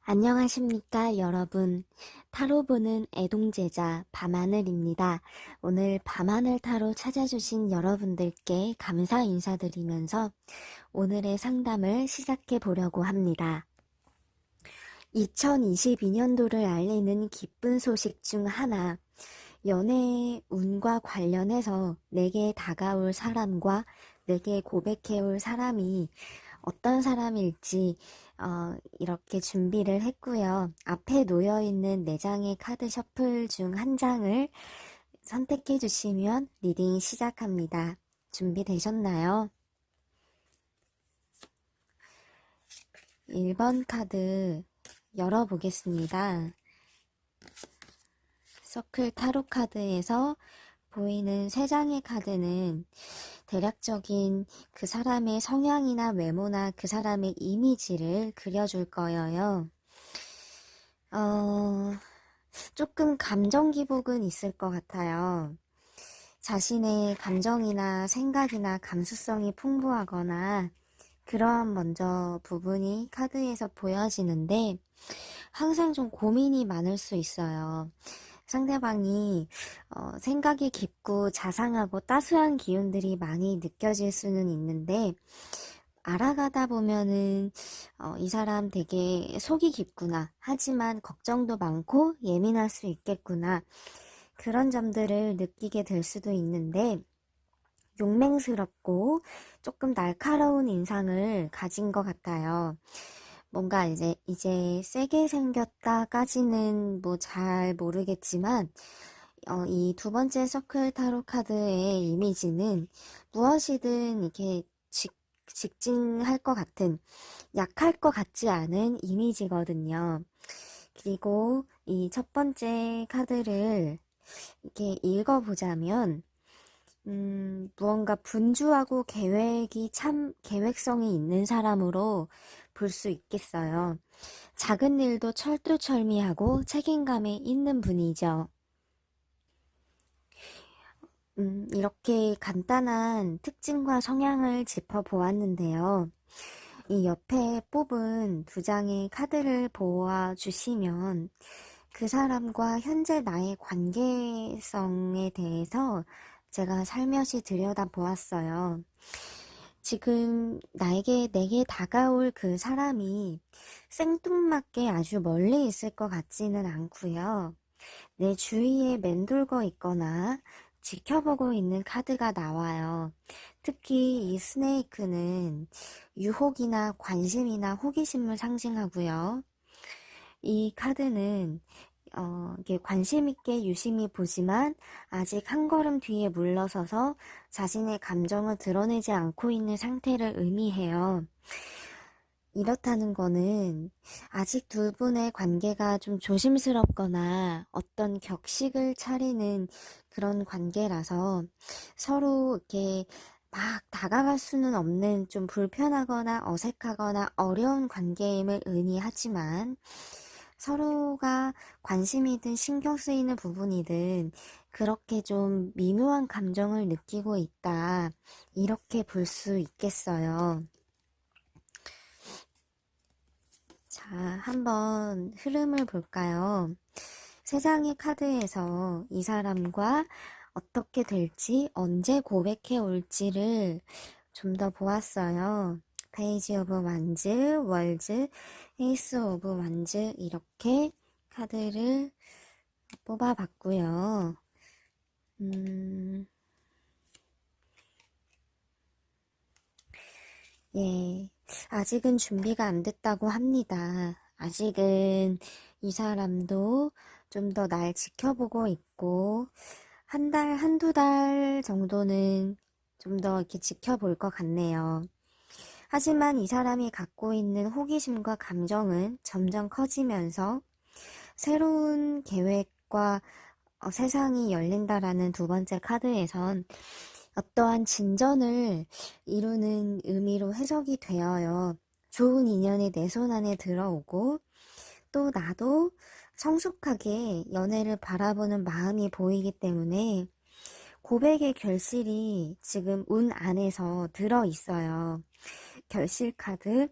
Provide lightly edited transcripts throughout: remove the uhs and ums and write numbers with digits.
안녕하십니까, 여러분. 타로 보는 애동제자 밤하늘입니다. 오늘 밤하늘 타로 찾아주신 여러분들께 감사 인사드리면서 오늘의 상담을 시작해 보려고 합니다. 2022년도를 알리는 기쁜 소식 중 하나, 연애 운과 관련해서 내게 다가올 사람과 내게 고백해올 사람이 어떤 사람일지 이렇게 준비를 했고요. 앞에 놓여있는 4장의 카드 셔플 중 한 장을 선택해 주시면 리딩 시작합니다. 준비되셨나요? 1번 카드 열어보겠습니다. 서클 타로 카드에서 보이는 3장의 카드는 대략적인 그 사람의 성향이나 외모나 그 사람의 이미지를 그려줄 거예요. 조금 감정 기복은 있을 것 같아요. 자신의 감정이나 생각이나 감수성이 풍부하거나 그러한 먼저 부분이 카드에서 보여지는데 항상 좀 고민이 많을 수 있어요. 상대방이 생각이 깊고 자상하고 따스한 기운들이 많이 느껴질 수는 있는데 알아가다 보면은 이 사람 되게 속이 깊구나. 하지만 걱정도 많고 예민할 수 있겠구나. 그런 점들을 느끼게 될 수도 있는데 용맹스럽고 조금 날카로운 인상을 가진 것 같아요. 뭔가 이제 세게 생겼다까지는 뭐 잘 모르겠지만 이 2번째 서클 타로 카드의 이미지는 무엇이든 이렇게 직진할 것 같은, 약할 것 같지 않은 이미지거든요. 그리고 이 첫 번째 카드를 이렇게 읽어보자면 무언가 분주하고 계획성이 있는 사람으로 볼 수 있겠어요. 작은 일도 철두철미하고 책임감이 있는 분이죠. 이렇게 간단한 특징과 성향을 짚어보았는데요. 이 옆에 뽑은 2장의 카드를 보아주시면 그 사람과 현재 나의 관계성에 대해서 제가 살며시 들여다보았어요. 지금 내게 다가올 그 사람이 생뚱맞게 아주 멀리 있을 것 같지는 않고요. 내 주위에 맴돌고 있거나 지켜보고 있는 카드가 나와요. 특히 이 스네이크는 유혹이나 관심이나 호기심을 상징하고요. 이 카드는 이게 관심 있게 유심히 보지만 아직 한 걸음 뒤에 물러서서 자신의 감정을 드러내지 않고 있는 상태를 의미해요. 이렇다는 거는 아직 두 분의 관계가 좀 조심스럽거나 어떤 격식을 차리는 그런 관계라서 서로 이렇게 막 다가갈 수는 없는 좀 불편하거나 어색하거나 어려운 관계임을 의미하지만 서로가 관심이든 신경 쓰이는 부분이든 그렇게 좀 미묘한 감정을 느끼고 있다. 이렇게 볼 수 있겠어요. 자, 한번 흐름을 볼까요? 3장의 카드에서 이 사람과 어떻게 될지, 언제 고백해 올지를 좀 더 보았어요. 페이지 오브 완즈, 월즈, 에이스 오브 완즈 이렇게 카드를 뽑아봤고요. 예, 아직은 준비가 안 됐다고 합니다. 아직은 이 사람도 좀 더 날 지켜보고 있고, 한두 달 정도는 좀 더 이렇게 지켜볼 것 같네요. 하지만 이 사람이 갖고 있는 호기심과 감정은 점점 커지면서 새로운 계획과 세상이 열린다라는 2번째 카드에선 어떠한 진전을 이루는 의미로 해석이 되어요. 좋은 인연이 내 손 안에 들어오고 또 나도 성숙하게 연애를 바라보는 마음이 보이기 때문에 고백의 결실이 지금 운 안에서 들어 있어요. 결실 카드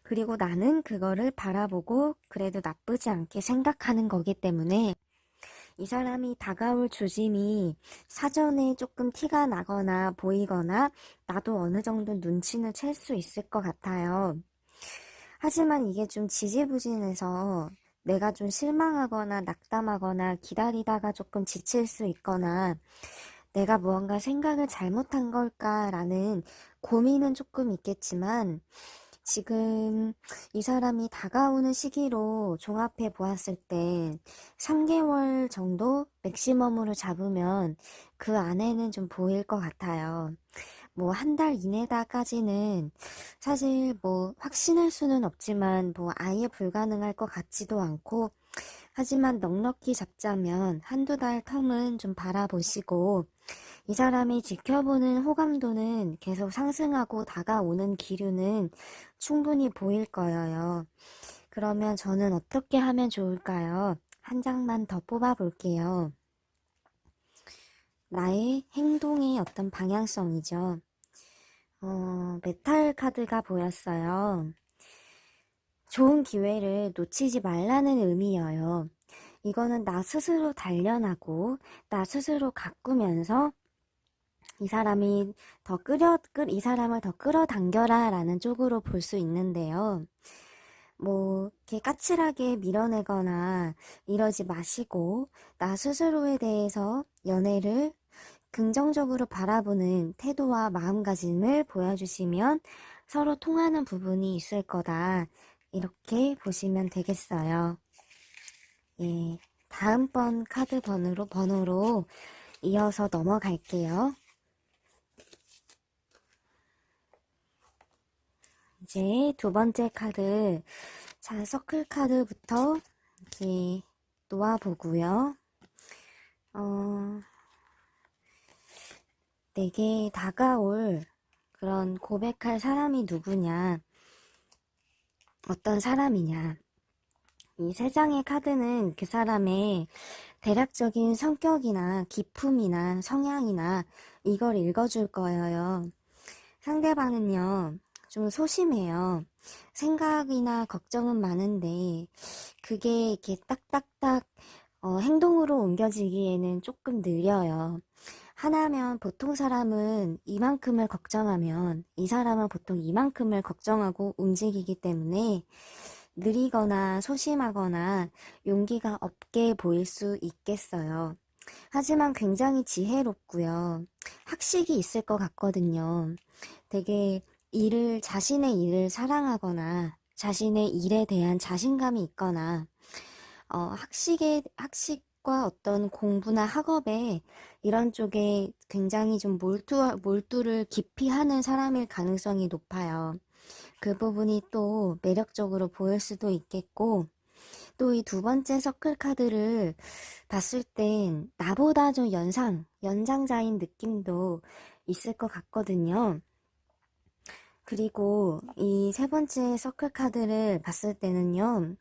그리고 나는 그거를 바라보고 그래도 나쁘지 않게 생각하는 거기 때문에 이 사람이 다가올 조짐이 사전에 조금 티가 나거나 보이거나 나도 어느 정도 눈치는 챌 수 있을 것 같아요. 하지만 이게 좀 지지부진해서 내가 좀 실망하거나 낙담하거나 기다리다가 조금 지칠 수 있거나 내가 무언가 생각을 잘못한 걸까라는 고민은 조금 있겠지만 지금 이 사람이 다가오는 시기로 종합해 보았을 때 3개월 정도 맥시멈으로 잡으면 그 안에는 좀 보일 것 같아요. 뭐 한 달 이내다까지는 사실 뭐 확신할 수는 없지만 뭐 아예 불가능할 것 같지도 않고 하지만 넉넉히 잡자면 한두 달 텀은 좀 바라보시고 이 사람이 지켜보는 호감도는 계속 상승하고 다가오는 기류는 충분히 보일 거예요. 그러면 저는 어떻게 하면 좋을까요? 한 장만 더 뽑아 볼게요. 나의 행동의 어떤 방향성이죠. 메탈 카드가 보였어요. 좋은 기회를 놓치지 말라는 의미여요. 이거는 나 스스로 단련하고 나 스스로 가꾸면서 이 사람을 더 끌어당겨라 라는 쪽으로 볼 수 있는데요. 뭐, 이렇게 까칠하게 밀어내거나 이러지 마시고, 나 스스로에 대해서 연애를 긍정적으로 바라보는 태도와 마음가짐을 보여주시면 서로 통하는 부분이 있을 거다. 이렇게 보시면 되겠어요. 예. 다음번 카드 번호로 이어서 넘어갈게요. 이제 두 번째 카드, 자, 서클 카드부터 이렇게 놓아보고요. 내게 다가올 그런 고백할 사람이 누구냐, 어떤 사람이냐. 이 세 장의 카드는 그 사람의 대략적인 성격이나 기품이나 성향이나 이걸 읽어줄 거예요. 상대방은요, 좀 소심해요. 생각이나 걱정은 많은데 그게 이렇게 딱딱딱 행동으로 옮겨지기에는 조금 느려요. 하나면 보통 사람은 이만큼을 걱정하면 이 사람은 보통 이만큼을 걱정하고 움직이기 때문에 느리거나 소심하거나 용기가 없게 보일 수 있겠어요. 하지만 굉장히 지혜롭고요. 학식이 있을 것 같거든요. 되게 자신의 일을 사랑하거나 자신의 일에 대한 자신감이 있거나 학식과 어떤 공부나 학업에 이런 쪽에 굉장히 좀 몰두를 깊이 하는 사람일 가능성이 높아요. 그 부분이 또 매력적으로 보일 수도 있겠고, 또 이 두 번째 서클 카드를 봤을 땐 나보다 좀 연장자인 느낌도 있을 것 같거든요. 그리고 이 세 번째 서클 카드를 봤을 때는요,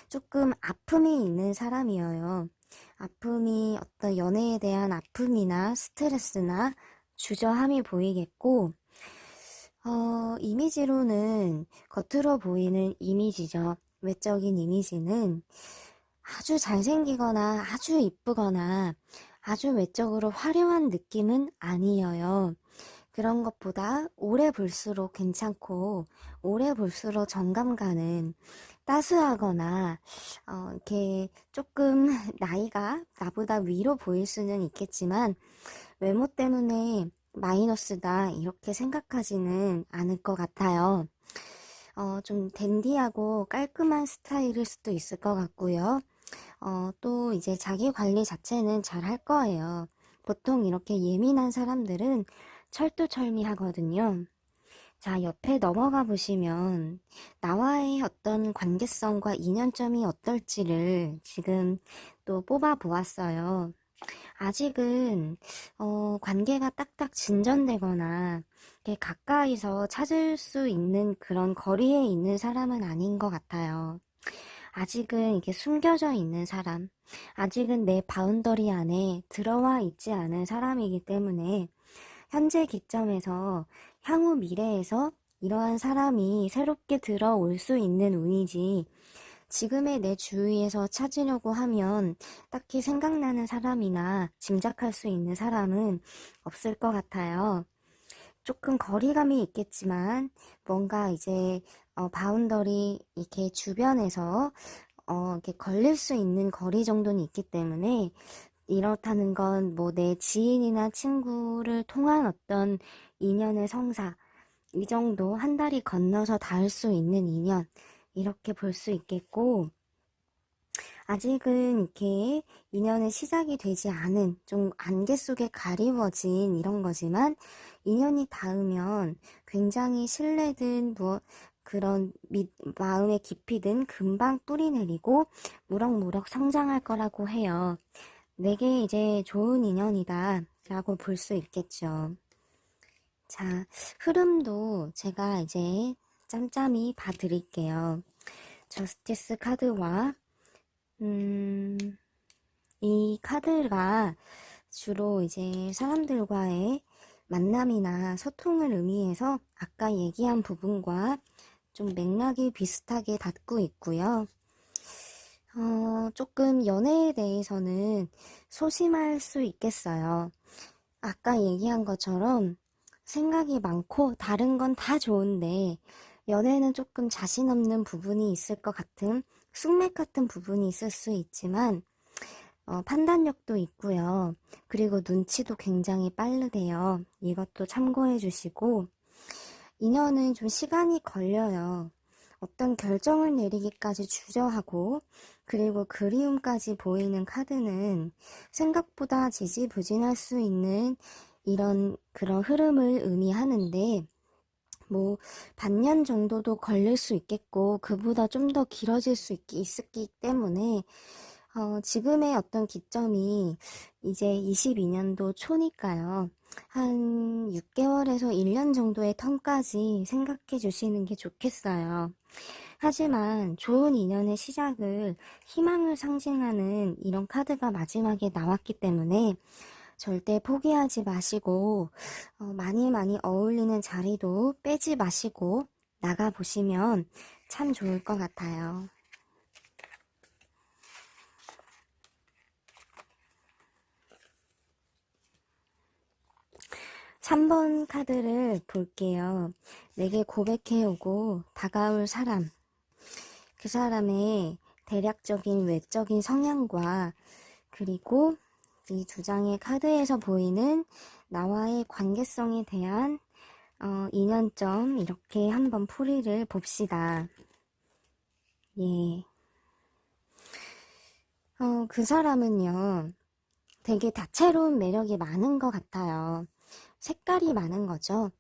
조금 아픔이 있는 사람이에요. 아픔이 어떤 연애에 대한 아픔이나 스트레스나 주저함이 보이겠고, 이미지로는 겉으로 보이는 이미지죠. 외적인 이미지는 아주 잘생기거나 아주 이쁘거나 아주 외적으로 화려한 느낌은 아니에요. 그런 것보다 오래 볼수록 괜찮고 오래 볼수록 정감 가는 따스하거나 이렇게 조금 나이가 나보다 위로 보일 수는 있겠지만 외모 때문에 마이너스다 이렇게 생각하지는 않을 것 같아요. 좀 댄디하고 깔끔한 스타일일 수도 있을 것 같고요. 또 이제 자기 관리 자체는 잘 할 거예요. 보통 이렇게 예민한 사람들은 철두철미하거든요. 자, 옆에 넘어가 보시면 나와의 어떤 관계성과 인연점이 어떨지를 지금 또 뽑아 보았어요. 아직은 관계가 딱딱 진전되거나 이렇게 가까이서 찾을 수 있는 그런 거리에 있는 사람은 아닌 것 같아요. 아직은 이게 숨겨져 있는 사람, 아직은 내 바운더리 안에 들어와 있지 않은 사람이기 때문에 현재 기점에서 향후 미래에서 이러한 사람이 새롭게 들어올 수 있는 운이지. 지금의 내 주위에서 찾으려고 하면 딱히 생각나는 사람이나 짐작할 수 있는 사람은 없을 것 같아요. 조금 거리감이 있겠지만 뭔가 이제 바운더리 이렇게 주변에서 이렇게 걸릴 수 있는 거리 정도는 있기 때문에 이렇다는 건 뭐 내 지인이나 친구를 통한 어떤 인연의 성사, 이 정도 한 달이 건너서 닿을 수 있는 인연, 이렇게 볼 수 있겠고, 아직은 이렇게 인연의 시작이 되지 않은 좀 안개 속에 가리워진 이런 거지만 인연이 닿으면 굉장히 신뢰든 뭐 그런 마음의 깊이든 금방 뿌리 내리고 무럭무럭 성장할 거라고 해요. 내게 이제 좋은 인연이다 라고 볼 수 있겠죠. 자, 흐름도 제가 이제 짬짬이 봐드릴게요. 저스티스 카드와 이 카드가 주로 이제 사람들과의 만남이나 소통을 의미해서 아까 얘기한 부분과 좀 맥락이 비슷하게 닿고 있고요. 조금 연애에 대해서는 소심할 수 있겠어요. 아까 얘기한 것처럼 생각이 많고 다른 건 다 좋은데 연애는 조금 자신 없는 부분이 있을 것 같은 숙맥 같은 부분이 있을 수 있지만 판단력도 있고요. 그리고 눈치도 굉장히 빠르대요. 이것도 참고해 주시고 인연은 좀 시간이 걸려요. 어떤 결정을 내리기까지 주저하고 그리고 그리움까지 보이는 카드는 생각보다 지지부진할 수 있는 그런 흐름을 의미하는데 뭐 반년 정도도 걸릴 수 있겠고 그보다 좀 더 길어질 수 있기 때문에 지금의 어떤 기점이 이제 22년도 초니까요. 한 6개월에서 1년 정도의 텀까지 생각해 주시는 게 좋겠어요. 하지만 좋은 인연의 시작을 희망을 상징하는 이런 카드가 마지막에 나왔기 때문에 절대 포기하지 마시고 많이 많이 어울리는 자리도 빼지 마시고 나가보시면 참 좋을 것 같아요. 3번 카드를 볼게요. 내게 고백해오고 다가올 사람. 그 사람의 대략적인 외적인 성향과 그리고 이 두 장의 카드에서 보이는 나와의 관계성에 대한 인연점 이렇게 한번 풀이를 봅시다. 예. 그 사람은요, 되게 다채로운 매력이 많은 것 같아요. 색깔이 많은 거죠.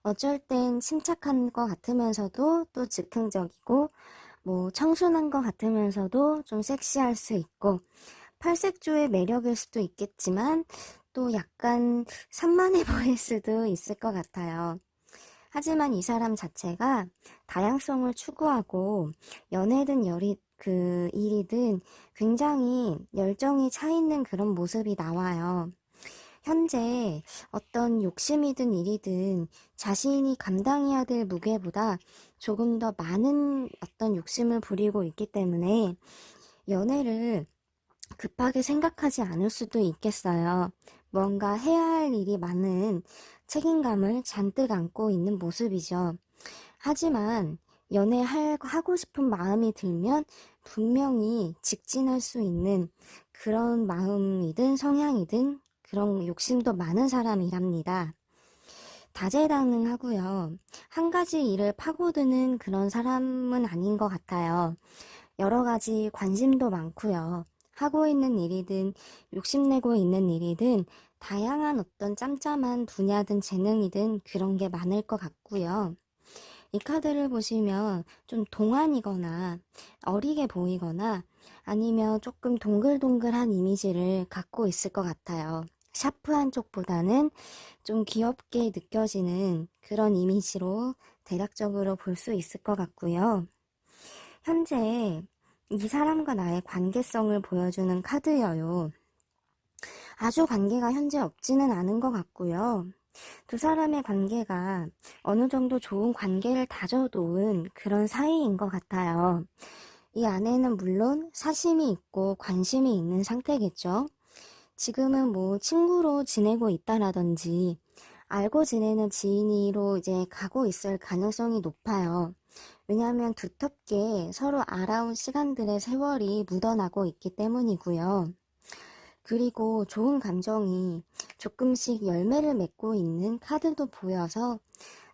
어쩔 땐 침착한 것 같으면서도 또 즉흥적이고, 뭐 청순한 것 같으면서도 좀 섹시할 수 있고, 팔색조의 매력일 수도 있겠지만, 또 약간 산만해 보일 수도 있을 것 같아요. 하지만 이 사람 자체가 다양성을 추구하고 연애든 일이든 굉장히 열정이 차 있는 그런 모습이 나와요. 현재 어떤 욕심이든 일이든 자신이 감당해야 될 무게보다 조금 더 많은 어떤 욕심을 부리고 있기 때문에 연애를 급하게 생각하지 않을 수도 있겠어요. 뭔가 해야 할 일이 많은 책임감을 잔뜩 안고 있는 모습이죠. 하지만 하고 싶은 마음이 들면 분명히 직진할 수 있는 그런 마음이든 성향이든 그런 욕심도 많은 사람이랍니다. 다재다능하고요. 한 가지 일을 파고드는 그런 사람은 아닌 것 같아요. 여러 가지 관심도 많고요. 하고 있는 일이든 욕심내고 있는 일이든 다양한 어떤 짬짬한 분야든 재능이든 그런 게 많을 것 같고요. 이 카드를 보시면 좀 동안이거나 어리게 보이거나 아니면 조금 동글동글한 이미지를 갖고 있을 것 같아요. 샤프한 쪽보다는 좀 귀엽게 느껴지는 그런 이미지로 대략적으로 볼 수 있을 것 같고요. 현재 이 사람과 나의 관계성을 보여주는 카드여요. 아주 관계가 현재 없지는 않은 것 같고요. 두 사람의 관계가 어느 정도 좋은 관계를 다져놓은 그런 사이인 것 같아요. 이 안에는 물론 사심이 있고 관심이 있는 상태겠죠. 지금은 뭐 친구로 지내고 있다라든지 알고 지내는 지인으로 이제 가고 있을 가능성이 높아요. 왜냐하면 두텁게 서로 알아온 시간들의 세월이 묻어나고 있기 때문이고요. 그리고 좋은 감정이 조금씩 열매를 맺고 있는 카드도 보여서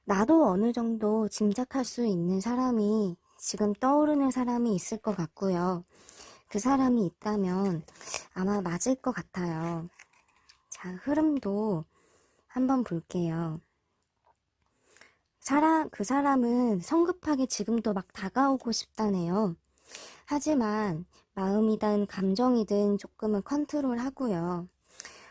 나도 어느 정도 짐작할 수 있는 사람이 지금 떠오르는 사람이 있을 것 같고요. 그 사람이 있다면 아마 맞을 것 같아요. 자, 흐름도 한번 볼게요. 그 사람은 성급하게 지금도 막 다가오고 싶다네요. 하지만 마음이든 감정이든 조금은 컨트롤하고요.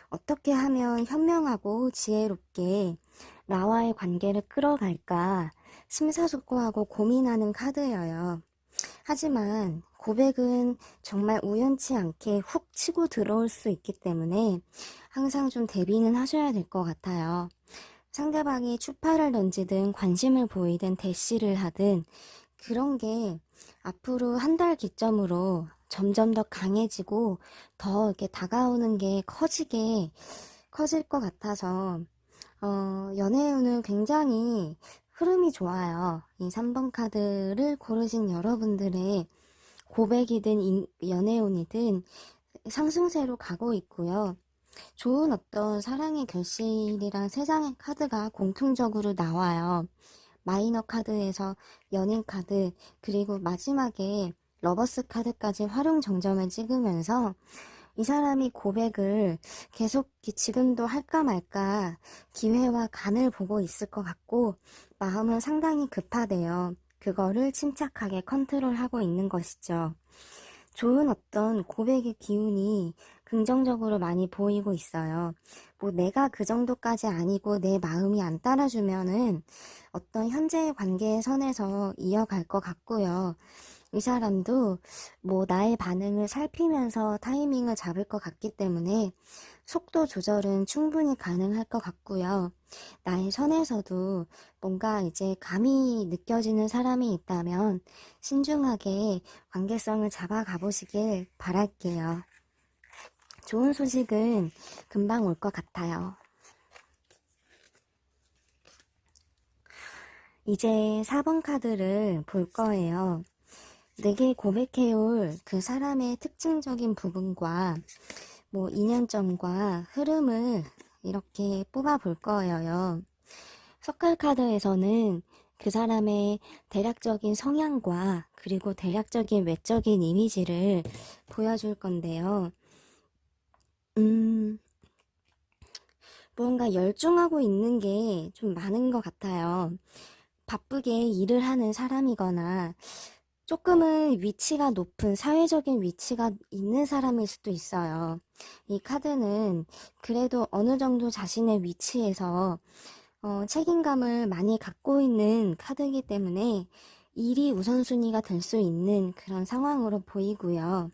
어떻게 하면 현명하고 지혜롭게 나와의 관계를 끌어갈까 심사숙고하고 고민하는 카드예요. 하지만 고백은 정말 우연치 않게 훅 치고 들어올 수 있기 때문에 항상 좀 대비는 하셔야 될 것 같아요. 상대방이 추파를 던지든 관심을 보이든 대시를 하든 그런 게 앞으로 한 달 기점으로 점점 더 강해지고 더 이렇게 다가오는 게 커질 것 같아서 연애운은 굉장히 흐름이 좋아요. 이 3번 카드를 고르신 여러분들의 고백이든 연애운이든 상승세로 가고 있고요. 좋은 어떤 사랑의 결실이란 세 장의 카드가 공통적으로 나와요. 마이너 카드에서 연인 카드, 그리고 마지막에 러버스 카드까지 활용 정점을 찍으면서 이 사람이 고백을 계속 지금도 할까 말까 기회와 간을 보고 있을 것 같고 마음은 상당히 급하대요. 그거를 침착하게 컨트롤하고 있는 것이죠. 좋은 어떤 고백의 기운이 긍정적으로 많이 보이고 있어요. 뭐 내가 그 정도까지 아니고 내 마음이 안 따라주면은 어떤 현재의 관계의 선에서 이어갈 것 같고요. 이 사람도 뭐 나의 반응을 살피면서 타이밍을 잡을 것 같기 때문에 속도 조절은 충분히 가능할 것 같고요. 나의 선에서도 뭔가 이제 감이 느껴지는 사람이 있다면 신중하게 관계성을 잡아가 보시길 바랄게요. 좋은 소식은 금방 올 것 같아요. 이제 4번 카드를 볼 거예요. 내게 고백해올 그 사람의 특징적인 부분과 뭐 인연점과 흐름을 이렇게 뽑아 볼 거예요. 서클 카드에서는 그 사람의 대략적인 성향과 그리고 대략적인 외적인 이미지를 보여줄 건데요. 뭔가 열중하고 있는 게 좀 많은 것 같아요. 바쁘게 일을 하는 사람이거나 조금은 위치가 높은 사회적인 위치가 있는 사람일 수도 있어요. 이 카드는 그래도 어느 정도 자신의 위치에서 책임감을 많이 갖고 있는 카드이기 때문에 일이 우선순위가 될 수 있는 그런 상황으로 보이고요.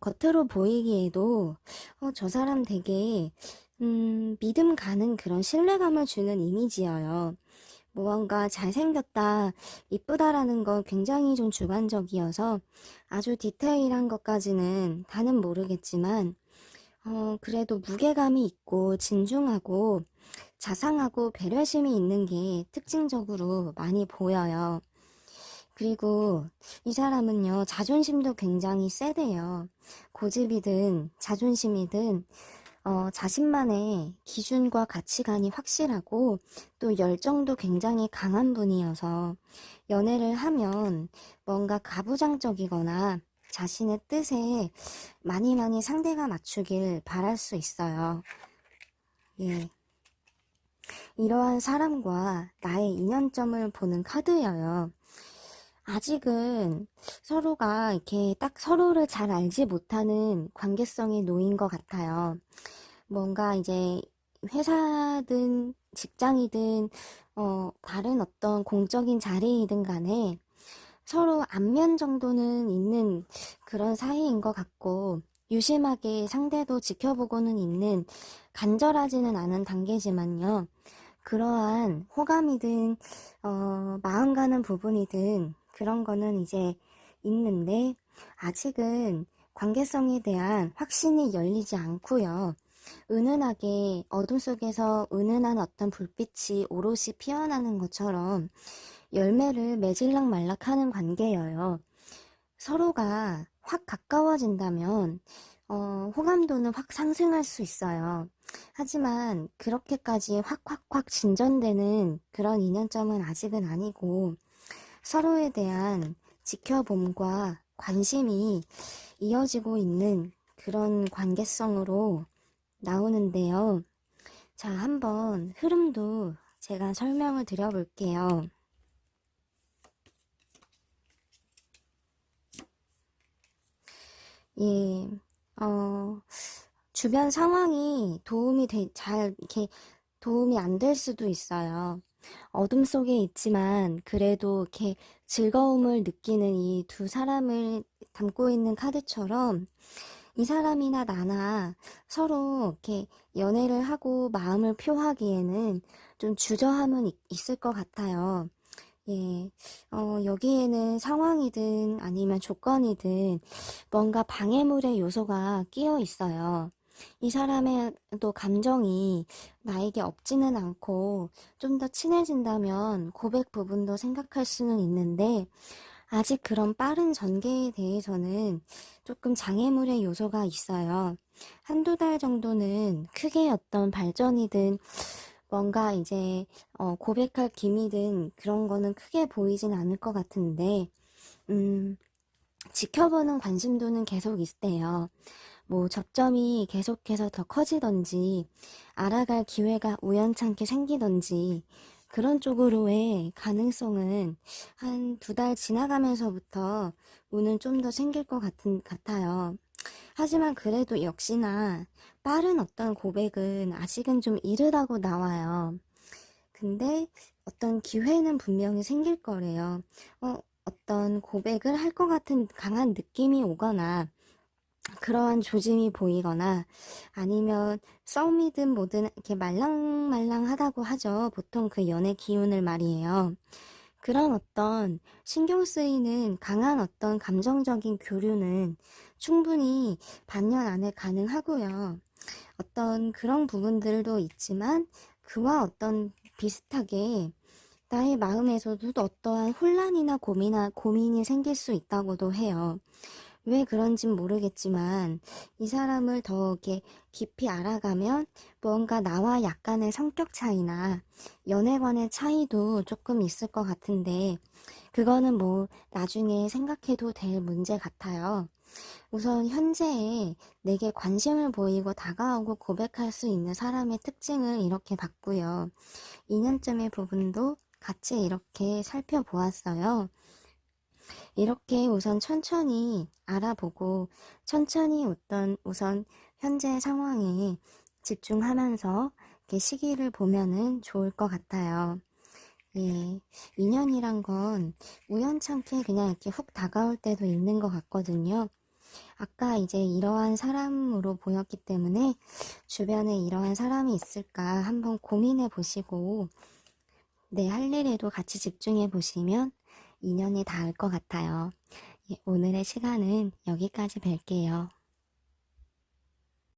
겉으로 보이기에도 저 사람 되게 믿음 가는 그런 신뢰감을 주는 이미지여요. 무언가 잘생겼다, 이쁘다라는 건 굉장히 좀 주관적이어서 아주 디테일한 것까지는 다는 모르겠지만 그래도 무게감이 있고 진중하고 자상하고 배려심이 있는 게 특징적으로 많이 보여요. 그리고 이 사람은요, 자존심도 굉장히 세대요. 고집이든 자존심이든 자신만의 기준과 가치관이 확실하고 또 열정도 굉장히 강한 분이어서 연애를 하면 뭔가 가부장적이거나 자신의 뜻에 많이 상대가 맞추길 바랄 수 있어요. 예. 이러한 사람과 나의 인연점을 보는 카드예요. 아직은 서로가 이렇게 딱 서로를 잘 알지 못하는 관계성에 놓인 것 같아요. 뭔가 이제 회사든 직장이든 다른 어떤 공적인 자리이든 간에 서로 안면 정도는 있는 그런 사이인 것 같고 유심하게 상대도 지켜보고는 있는 간절하지는 않은 단계지만요. 그러한 호감이든 마음 가는 부분이든 그런 거는 이제 있는데 아직은 관계성에 대한 확신이 열리지 않고요. 은은하게 어둠 속에서 은은한 어떤 불빛이 오롯이 피어나는 것처럼 열매를 맺을락 말락하는 관계여요. 서로가 확 가까워진다면 호감도는 확 상승할 수 있어요. 하지만 그렇게까지 확 진전되는 그런 인연점은 아직은 아니고 서로에 대한 지켜봄과 관심이 이어지고 있는 그런 관계성으로 나오는데요. 자, 한번 흐름도 제가 설명을 드려볼게요. 예, 주변 상황이 잘 이렇게 도움이 안 될 수도 있어요. 어둠 속에 있지만 그래도 이렇게 즐거움을 느끼는 이 두 사람을 담고 있는 카드처럼 이 사람이나 나나 서로 이렇게 연애를 하고 마음을 표하기에는 좀 주저함은 있을 것 같아요. 예, 여기에는 상황이든 아니면 조건이든 뭔가 방해물의 요소가 끼어 있어요. 이 사람의 또 감정이 나에게 없지는 않고 좀 더 친해진다면 고백 부분도 생각할 수는 있는데 아직 그런 빠른 전개에 대해서는 조금 장애물의 요소가 있어요. 한두 달 정도는 크게 어떤 발전이든 뭔가 이제 고백할 기미든 그런 거는 크게 보이진 않을 것 같은데 지켜보는 관심도는 계속 있대요. 뭐 접점이 계속해서 더 커지던지 알아갈 기회가 우연찮게 생기던지 그런 쪽으로의 가능성은 한 두 달 지나가면서부터 운은 좀 더 생길 것 같아요. 하지만 그래도 역시나 빠른 어떤 고백은 아직은 좀 이르다고 나와요. 근데 어떤 기회는 분명히 생길 거래요. 어떤 고백을 할 것 같은 강한 느낌이 오거나 그러한 조짐이 보이거나 아니면 썸이든 뭐든 이렇게 말랑말랑하다고 하죠. 보통 그 연애 기운을 말이에요. 그런 어떤 신경 쓰이는 강한 어떤 감정적인 교류는 충분히 반년 안에 가능하고요. 어떤 그런 부분들도 있지만 그와 어떤 비슷하게 나의 마음에서도 어떠한 혼란이나 고민이 생길 수 있다고도 해요. 왜 그런진 모르겠지만 이 사람을 더 이렇게 깊이 알아가면 뭔가 나와 약간의 성격 차이나 연애관의 차이도 조금 있을 것 같은데 그거는 뭐 나중에 생각해도 될 문제 같아요. 우선 현재에 내게 관심을 보이고 다가오고 고백할 수 있는 사람의 특징을 이렇게 봤고요. 2년쯤의 부분도 같이 이렇게 살펴보았어요. 이렇게 우선 천천히 알아보고 천천히 우선 현재 상황에 집중하면서 이렇게 시기를 보면은 좋을 것 같아요. 예, 인연이란 건 우연찮게 그냥 이렇게 훅 다가올 때도 있는 것 같거든요. 아까 이제 이러한 사람으로 보였기 때문에 주변에 이러한 사람이 있을까 한번 고민해 보시고 할 일에도 같이 집중해 보시면 인연이 닿을 것 같아요. 예, 오늘의 시간은 여기까지 뵐게요.